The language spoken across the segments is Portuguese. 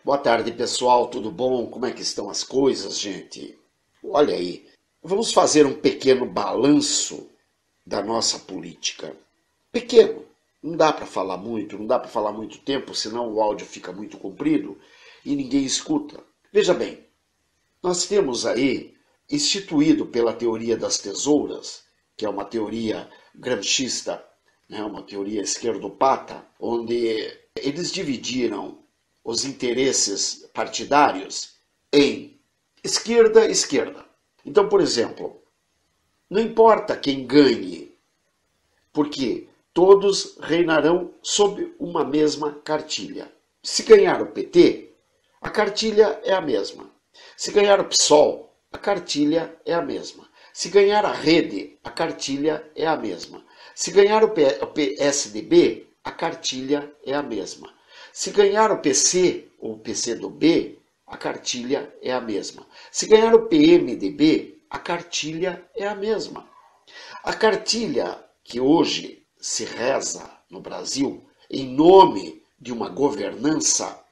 Boa tarde, pessoal, tudo bom? Como é que estão as coisas, gente? Olha aí, vamos fazer um pequeno balanço da nossa política. Pequeno, não dá para falar muito, não dá para falar muito tempo, senão o áudio fica muito comprido e ninguém escuta. Veja bem, nós temos aí, instituído pela teoria das tesouras, que é uma teoria gramscista, né, uma teoria esquerdopata, onde eles dividiram os interesses partidários em esquerda e esquerda. Então, por exemplo, não importa quem ganhe, porque todos reinarão sob uma mesma cartilha. Se ganhar o PT, a cartilha é a mesma. Se ganhar o PSOL, a cartilha é a mesma. Se ganhar a Rede, a cartilha é a mesma. Se ganhar o PSDB, a cartilha é a mesma. Se ganhar o PC, ou PCdoB, a cartilha é a mesma. Se ganhar o PMDB, a cartilha é a mesma. A cartilha que hoje se reza no Brasil, em nome de uma governança,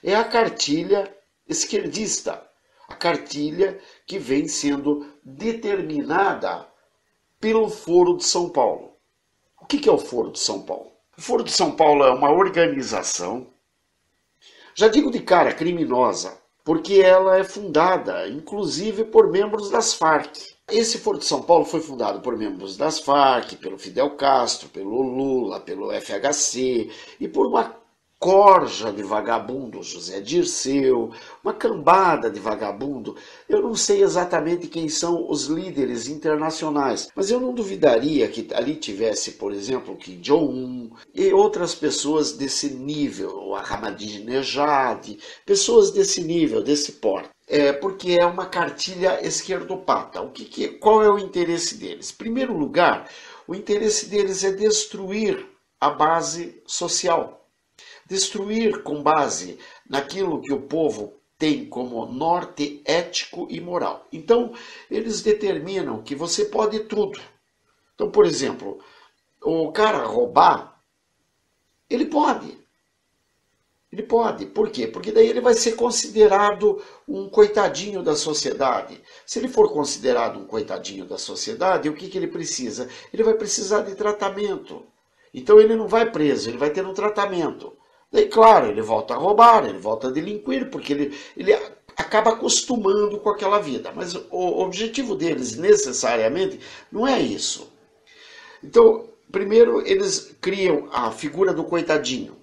é a cartilha esquerdista. A cartilha que vem sendo determinada pelo Foro de São Paulo. O que é o Foro de São Paulo? O Foro de São Paulo é uma organização, já digo de cara, criminosa, porque ela é fundada, inclusive, por membros das Farc. Esse Foro de São Paulo foi fundado por membros das Farc, pelo Fidel Castro, pelo Lula, pelo FHC e por uma corja de vagabundo, José Dirceu, uma cambada de vagabundo. Eu não sei exatamente quem são os líderes internacionais, mas eu não duvidaria que ali tivesse, por exemplo, Kim Jong-un e outras pessoas desse nível, o Ahmadinejad, pessoas desse nível, desse porte. Porque é uma cartilha esquerdopata. Qual é o interesse deles? Em primeiro lugar, o interesse deles é destruir a base social. Destruir com base naquilo que o povo tem como norte ético e moral. Então, eles determinam que você pode tudo. Então, por exemplo, o cara roubar, ele pode. Ele pode. Por quê? Porque daí ele vai ser considerado um coitadinho da sociedade. Se ele for considerado um coitadinho da sociedade, o que ele precisa? Ele vai precisar de tratamento. Então ele não vai preso, ele vai ter um tratamento. Daí, claro, ele volta a roubar, ele volta a delinquir, porque ele acaba acostumando com aquela vida. Mas o objetivo deles, necessariamente, não é isso. Então, primeiro eles criam a figura do coitadinho.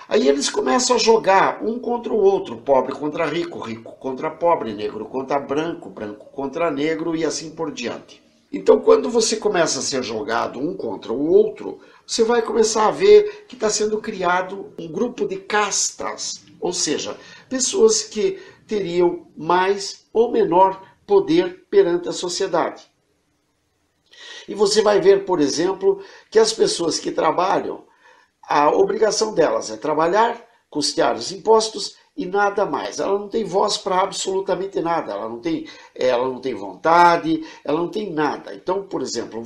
Aí eles começam a jogar um contra o outro, pobre contra rico, rico contra pobre, negro contra branco, branco contra negro e assim por diante. Então, quando você começa a ser jogado um contra o outro, você vai começar a ver que está sendo criado um grupo de castas, ou seja, pessoas que teriam mais ou menor poder perante a sociedade. E você vai ver, por exemplo, que as pessoas que trabalham, a obrigação delas é trabalhar, custear os impostos e nada mais. Ela não tem voz para absolutamente nada, ela não tem vontade, ela não tem nada. Então, por exemplo,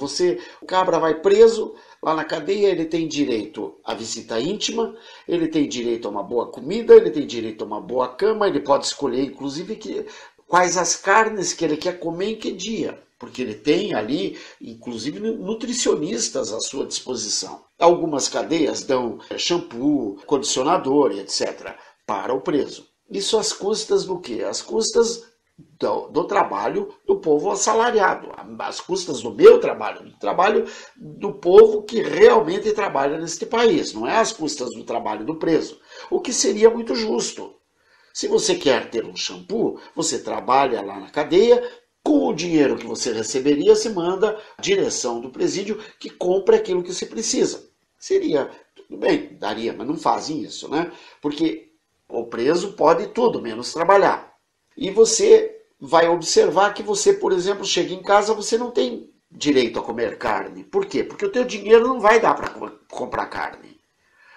o cabra vai preso, lá na cadeia ele tem direito à visita íntima, ele tem direito a uma boa comida, ele tem direito a uma boa cama, ele pode escolher inclusive quais as carnes que ele quer comer em que dia. Porque ele tem ali, inclusive, nutricionistas à sua disposição. Algumas cadeias dão shampoo, condicionador, etc., para o preso. Isso às custas do quê? Às custas do trabalho do povo assalariado, às custas do meu trabalho, do trabalho do povo que realmente trabalha neste país, não é às custas do trabalho do preso, o que seria muito justo. Se você quer ter um shampoo, você trabalha lá na cadeia, com o dinheiro que você receberia, se manda à direção do presídio que compre aquilo que você precisa. Seria, tudo bem, daria, mas não fazem isso, né? Porque o preso pode tudo, menos trabalhar. E você vai observar que você, por exemplo, chega em casa, você não tem direito a comer carne. Por quê? Porque o teu dinheiro não vai dar para comprar carne.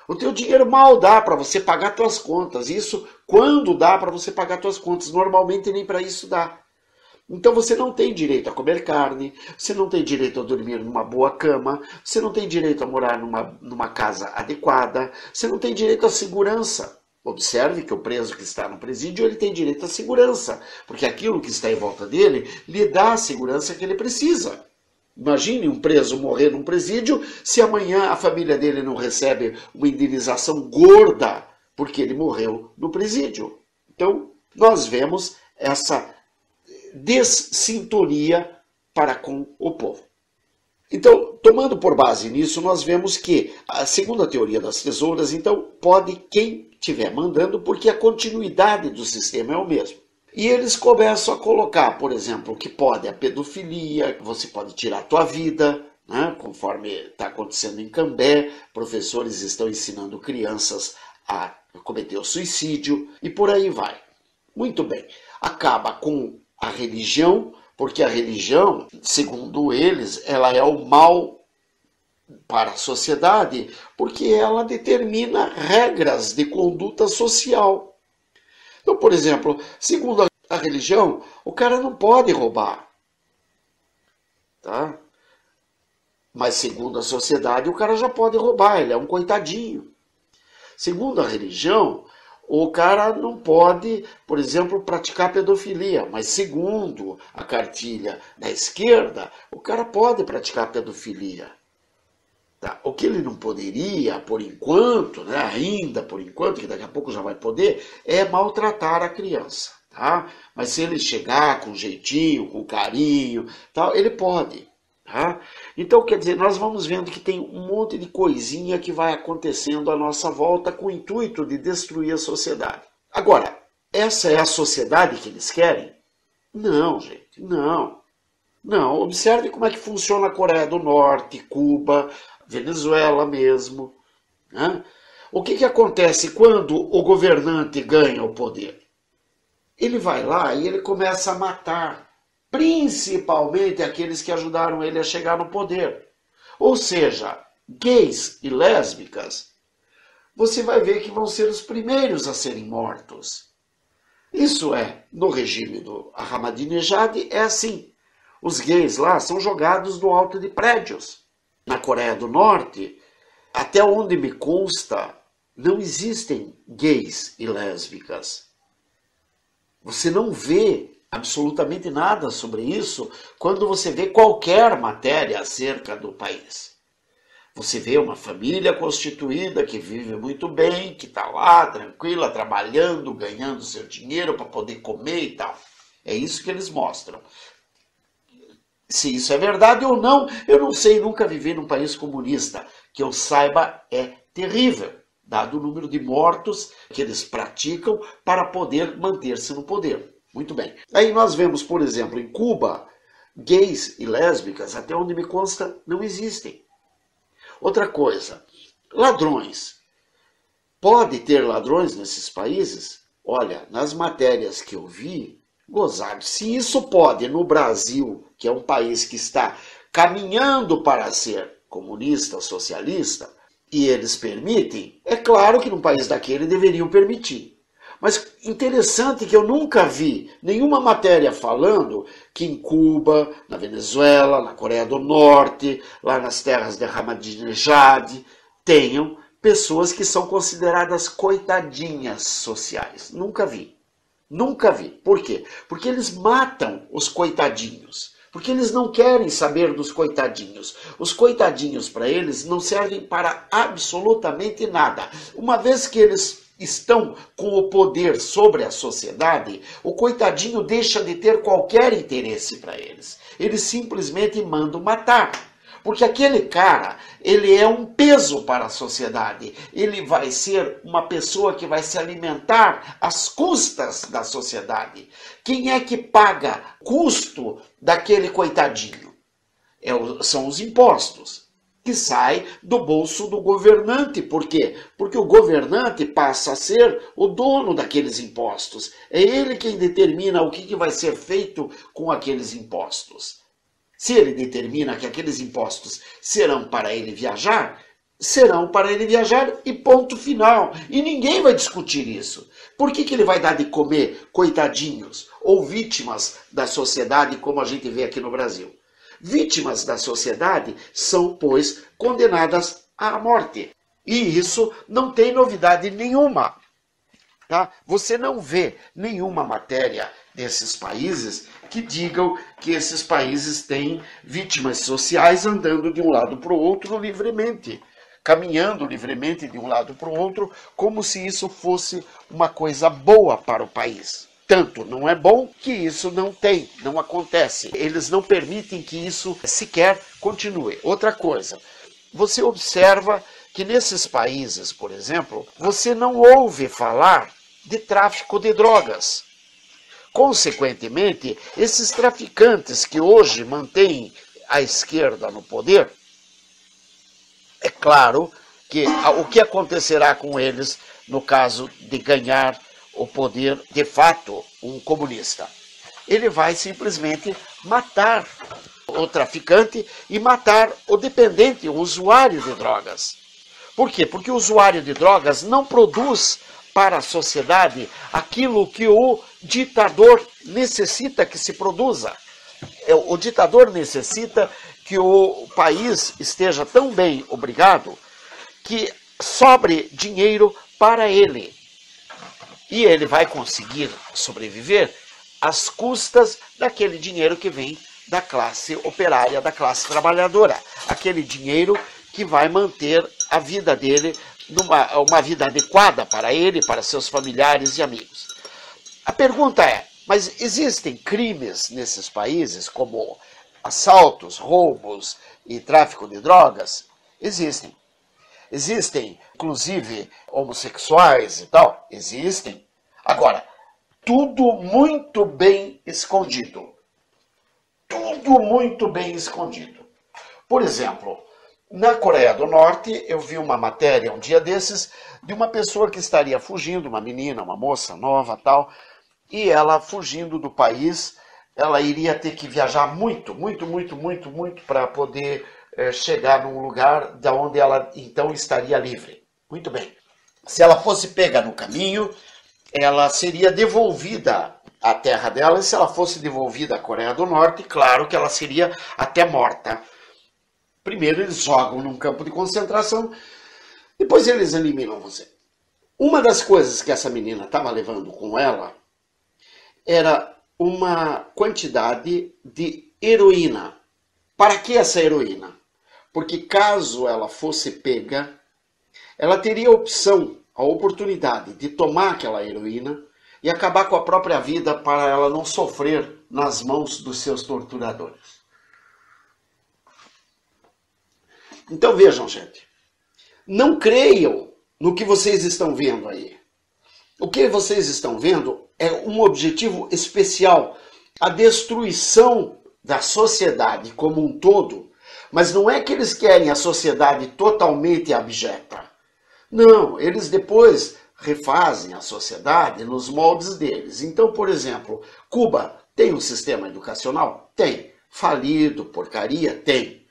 O teu dinheiro mal dá para você pagar suas contas. Isso quando dá para você pagar suas contas. Normalmente nem para isso dá. Então você não tem direito a comer carne, você não tem direito a dormir numa boa cama, você não tem direito a morar numa casa adequada, você não tem direito à segurança. Observe que o preso que está no presídio, ele tem direito à segurança, porque aquilo que está em volta dele lhe dá a segurança que ele precisa. Imagine um preso morrer num presídio se amanhã a família dele não recebe uma indenização gorda porque ele morreu no presídio. Então, nós vemos essa dessintonia para com o povo. Então, tomando por base nisso, nós vemos que, segundo a teoria das tesouras, então, pode quem estiver mandando, porque a continuidade do sistema é o mesmo. E eles começam a colocar, por exemplo, que pode a pedofilia, você pode tirar a tua vida, né? Conforme está acontecendo em Cambé, professores estão ensinando crianças a cometer o suicídio, e por aí vai. Muito bem, acaba com a religião, porque a religião, segundo eles, ela é o mal para a sociedade, porque ela determina regras de conduta social. Então, por exemplo, segundo a religião, o cara não pode roubar, tá? Mas segundo a sociedade, o cara já pode roubar, ele é um coitadinho. Segundo a religião, o cara não pode, por exemplo, praticar pedofilia, mas segundo a cartilha da esquerda, o cara pode praticar pedofilia. Tá? O que ele não poderia, por enquanto, né, ainda por enquanto, que daqui a pouco já vai poder, é maltratar a criança. Tá? Mas se ele chegar com jeitinho, com carinho, tal, ele pode. Tá? Então, quer dizer, nós vamos vendo que tem um monte de coisinha que vai acontecendo à nossa volta com o intuito de destruir a sociedade. Agora, essa é a sociedade que eles querem? Não, gente, não. Não, observe como é que funciona a Coreia do Norte, Cuba, Venezuela mesmo. Né? O que acontece quando o governante ganha o poder? Ele vai lá e ele começa a matar, principalmente aqueles que ajudaram ele a chegar no poder. Ou seja, gays e lésbicas, você vai ver que vão ser os primeiros a serem mortos. Isso é, no regime do Ahmadinejad, é assim. Os gays lá são jogados do alto de prédios. Na Coreia do Norte, até onde me consta, não existem gays e lésbicas. Você não vê absolutamente nada sobre isso quando você vê qualquer matéria acerca do país. Você vê uma família constituída que vive muito bem, que está lá tranquila, trabalhando, ganhando seu dinheiro para poder comer e tal. É isso que eles mostram. Se isso é verdade ou não, eu não sei, nunca vivi num país comunista. Que eu saiba, é terrível, dado o número de mortos que eles praticam para poder manter-se no poder. Muito bem. Aí nós vemos, por exemplo, em Cuba, gays e lésbicas, até onde me consta, não existem. Outra coisa, ladrões. Pode ter ladrões nesses países? Olha, nas matérias que eu vi, gozado. Se isso pode no Brasil, que é um país que está caminhando para ser comunista, socialista, e eles permitem, é claro que num país daquele deveriam permitir. Mas interessante que eu nunca vi nenhuma matéria falando que em Cuba, na Venezuela, na Coreia do Norte, lá nas terras de Ahmadinejad, tenham pessoas que são consideradas coitadinhas sociais. Nunca vi. Nunca vi. Por quê? Porque eles matam os coitadinhos. Porque eles não querem saber dos coitadinhos. Os coitadinhos para eles não servem para absolutamente nada. Uma vez que eles estão com o poder sobre a sociedade, o coitadinho deixa de ter qualquer interesse para eles. Eles simplesmente mandam matar. Porque aquele cara, ele é um peso para a sociedade. Ele vai ser uma pessoa que vai se alimentar às custas da sociedade. Quem é que paga o custo daquele coitadinho? São os impostos, que saem do bolso do governante. Por quê? Porque o governante passa a ser o dono daqueles impostos. É ele quem determina o que vai ser feito com aqueles impostos. Se ele determina que aqueles impostos serão para ele viajar, serão para ele viajar e ponto final. E ninguém vai discutir isso. Por que ele vai dar de comer coitadinhos ou vítimas da sociedade, como a gente vê aqui no Brasil? Vítimas da sociedade são, pois, condenadas à morte. E isso não tem novidade nenhuma. Tá? Você não vê nenhuma matéria desses países que digam que esses países têm vítimas sociais andando de um lado para o outro livremente, caminhando livremente de um lado para o outro, como se isso fosse uma coisa boa para o país. Tanto não é bom que isso não acontece. Eles não permitem que isso sequer continue. Outra coisa, você observa que nesses países, por exemplo, você não ouve falar de tráfico de drogas. Consequentemente, esses traficantes que hoje mantêm a esquerda no poder, é claro que o que acontecerá com eles no caso de ganhar o poder de fato um comunista? Ele vai simplesmente matar o traficante e matar o dependente, o usuário de drogas. Por quê? Porque o usuário de drogas não produz para a sociedade aquilo que o ditador necessita que se produza. O ditador necessita que o país esteja tão bem obrigado que sobre dinheiro para ele. E ele vai conseguir sobreviver às custas daquele dinheiro que vem da classe operária, da classe trabalhadora. Aquele dinheiro que vai manter a vida dele uma vida adequada para ele, para seus familiares e amigos. A pergunta é, mas existem crimes nesses países, como assaltos, roubos e tráfico de drogas? Existem. Existem, inclusive, homossexuais e tal? Existem. Agora, tudo muito bem escondido. Tudo muito bem escondido. Por exemplo, na Coreia do Norte, eu vi uma matéria um dia desses de uma pessoa que estaria fugindo, uma menina, uma moça nova tal, e ela fugindo do país, ela iria ter que viajar muito para poder chegar num lugar da onde ela então estaria livre. Muito bem. Se ela fosse pega no caminho, ela seria devolvida à terra dela, e se ela fosse devolvida à Coreia do Norte, claro que ela seria até morta. Primeiro eles jogam num campo de concentração, depois eles eliminam você. Uma das coisas que essa menina estava levando com ela era uma quantidade de heroína. Para que essa heroína? Porque caso ela fosse pega, ela teria a opção, a oportunidade de tomar aquela heroína e acabar com a própria vida para ela não sofrer nas mãos dos seus torturadores. Então vejam, gente, não creiam no que vocês estão vendo aí. O que vocês estão vendo é um objetivo especial, a destruição da sociedade como um todo, mas não é que eles querem a sociedade totalmente abjeta. Não, eles depois refazem a sociedade nos moldes deles. Então, por exemplo, Cuba tem um sistema educacional? Tem. Falido, porcaria? Tem.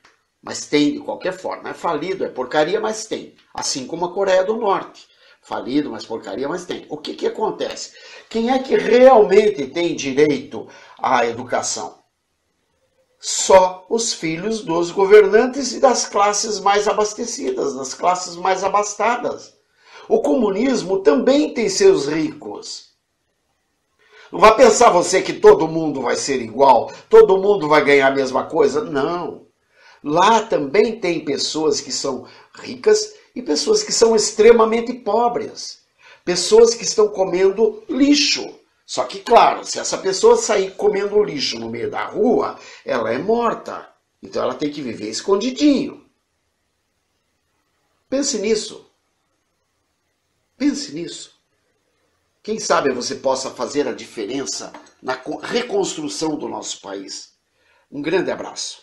Mas tem de qualquer forma. É falido, é porcaria, mas tem. Assim como a Coreia do Norte. Falido, mas porcaria, mas tem. O que acontece? Quem é que realmente tem direito à educação? Só os filhos dos governantes e das classes mais abastecidas, das classes mais abastadas. O comunismo também tem seus ricos. Não vai pensar você que todo mundo vai ser igual, todo mundo vai ganhar a mesma coisa. Não. Lá também tem pessoas que são ricas e pessoas que são extremamente pobres. Pessoas que estão comendo lixo. Só que, claro, se essa pessoa sair comendo lixo no meio da rua, ela é morta. Então ela tem que viver escondidinho. Pense nisso. Pense nisso. Quem sabe você possa fazer a diferença na reconstrução do nosso país. Um grande abraço.